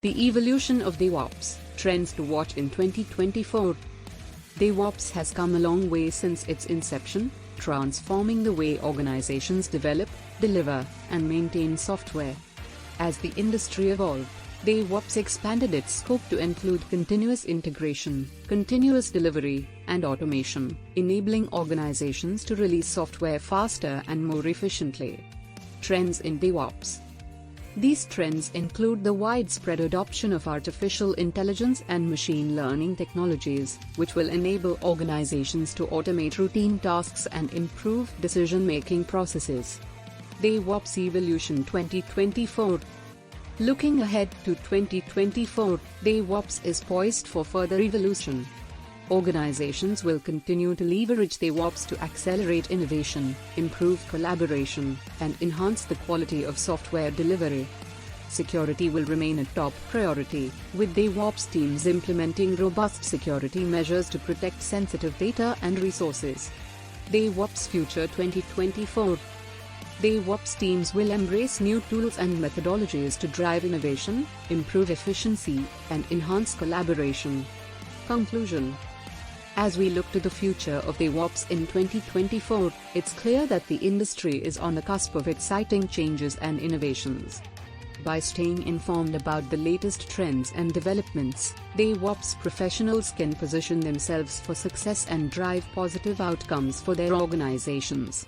The evolution of DevOps trends to watch in 2024. DevOps has come a long way since its inception, transforming the way organizations develop, deliver, and maintain software. As the industry evolved, DevOps expanded its scope to include continuous integration, continuous delivery, and automation, enabling organizations to release software faster and more efficiently. Trends in DevOps. These trends include the widespread adoption of artificial intelligence and machine learning technologies, which will enable organizations to automate routine tasks and improve decision-making processes. DevOps Evolution 2024. Looking ahead to 2024, DevOps is poised for further evolution. Organizations will continue to leverage DevOps to accelerate innovation, improve collaboration, and enhance the quality of software delivery. Security will remain a top priority, with DevOps teams implementing robust security measures to protect sensitive data and resources. DevOps Future 2024. DevOps teams will embrace new tools and methodologies to drive innovation, improve efficiency, and enhance collaboration. Conclusion. As we look to the future of DevOps in 2024, it's clear that the industry is on the cusp of exciting changes and innovations. By staying informed about the latest trends and developments, DevOps professionals can position themselves for success and drive positive outcomes for their organizations.